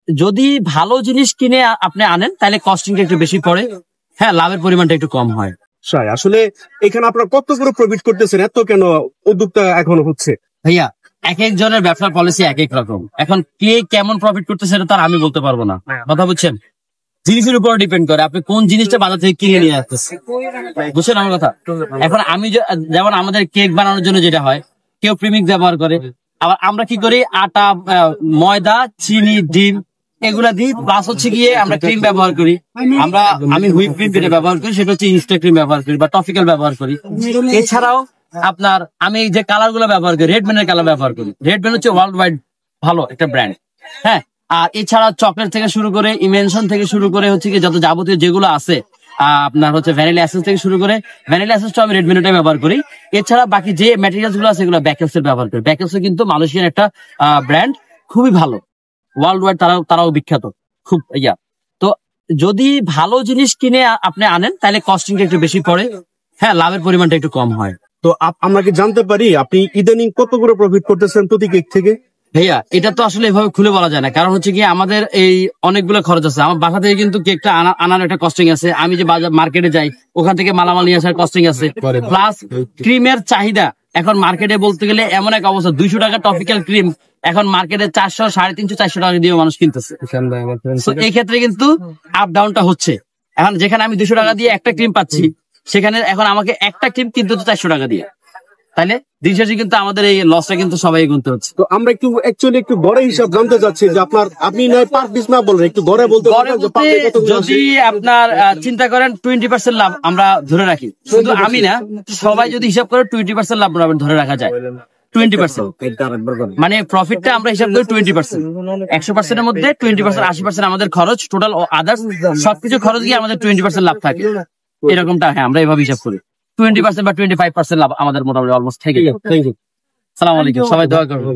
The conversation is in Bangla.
যদি ভালো জিনিস কিনে আপনি আনেন তাহলে কস্টিংটা একটু বেশি পড়ে, হ্যাঁ লাভের পরিমাণটা একটু কম হয়। আসলে এখানে আপনারা কত করে প্রফিট করতেছেন, এত কেন উদ্যোগটা এখনো হচ্ছে? ভাইয়া এক একজনের ব্যবসার পলিসি এক এক রকম, এখন কে কেমন প্রফিট করতেছে সেটা তার আমি বলতে পারবো না, কথা বুঝছেন? জিনিসের উপর ডিপেন্ড করে আপনি কোন জিনিসটা বাজার থেকে কিনে নিয়ে আসতেছেন, বুঝছেন আমার কথা? এখন আমি যেমন আমাদের কেক বানানোর জন্য যেটা হয়, কেউ প্রিমিক্স ব্যবহার করে, আবার আমরা কি করি আটা, ময়দা, চিনি, ডিম এগুলা দিই, প্লাস হচ্ছে গিয়ে আমরা ক্রিম ব্যবহার করি। আমি হুইপ ক্রিম যেটা ব্যবহার করি সেটা হচ্ছে ইনস্টা ক্রিম ব্যবহার করি বা টপিক্যাল ব্যবহার করি। এছাড়াও আপনার আমি যে কালার গুলো ব্যবহার করি, রেডম্যানের কালার ব্যবহার করি। রেডম্যান হচ্ছে ওয়ার্ল্ড ওয়াইড ভালো একটা ব্র্যান্ড, হ্যাঁ। আর এছাড়া চকলেট থেকে শুরু করে ইমেনশন থেকে শুরু করে হচ্ছে কি যত যাবতীয় যেগুলো আছে, আপনার হচ্ছে ভ্যানিলা এসেন্স থেকে শুরু করে, ভ্যানিলা এসেন্সটা আমি রেডমিনোটাই ব্যবহার করি। এছাড়া বাকি যে ম্যাটেরিয়ালস গুলো আছে এগুলো ব্যাকেলসের ব্যবহার করি। ব্যাকেলস কিন্তু মালয়েশিয়ান একটা ব্র্যান্ড, খুবই ভালো, ওয়ার্ল্ড ওয়াইড তারাও বিখ্যাত খুব ইয়া। তো যদি ভালো জিনিস কিনে আপনি আনেন তাহলে কস্টিংটা একটু বেশি পড়ে, হ্যাঁ লাভের পরিমাণটা একটু কম হয়। তো আমরা কি জানতে পারি আপনি ইদানিং কত করে প্রফিট করতেছেন প্রতি কেক থেকে? ভাইয়া এটা তো আসলে এভাবে খুলে বলা যায় না, কারণ হচ্ছে কি আমাদের এই অনেকগুলো খরচ আছে। আমার বাসা থেকে কিন্তু কেকটা আনার একটা কস্টিং আছে, আমি যে বাজার মার্কেটে যাই ওখান থেকে মালামাল নিয়ে আসার কস্টিং আছে, প্লাস ক্রিমের চাহিদা এখন মার্কেটে বলতে গেলে এমন এক অবস্থা, 200 টাকা টপিক্যাল ক্রিম এখন মার্কেটে 400, 350, 400 টাকা দিয়ে মানুষ কিনতেছে। এই ক্ষেত্রে কিন্তু আপ ডাউনটা হচ্ছে। এখন যেখানে আমি 200 টাকা দিয়ে একটা ক্রিম পাচ্ছি, সেখানে এখন আমাকে একটা ক্রিম কিনতে হচ্ছে 400 টাকা দিয়ে, তাইলে দিন শেষে কিন্তু আমাদের এই লসটা কিন্তু সবাই গুনতে হচ্ছে। তো আমরা একটু গড়ে হিসাব জানতে চাচ্ছি যে আপনি নয় পার পিস না বলেন, একটু গড়ে বলতে যদি আপনার চিন্তা করেন 20% লাভ আমরা ধরে রাখি, শুধু আমি না সবাই যদি হিসাব করে 20% লাভ ধরে রাখা যায়। 20% মানে প্রফিটটা আমরা হিসাব করি 20%, 100% এর মধ্যে 20%, 80% আমাদের খরচ, টোটাল আদার্স সবকিছু খরচ গিয়ে আমাদের 20% লাভ থাকে, এরকমটা হ্যাঁ আমরা এভাবে হিসাব করি। 20% বা 25% লাভ আমাদের মোটামুটি অলমোস্ট থেকে যায়। সালাম আলাইকুম, সবাই দোয়া করবেন।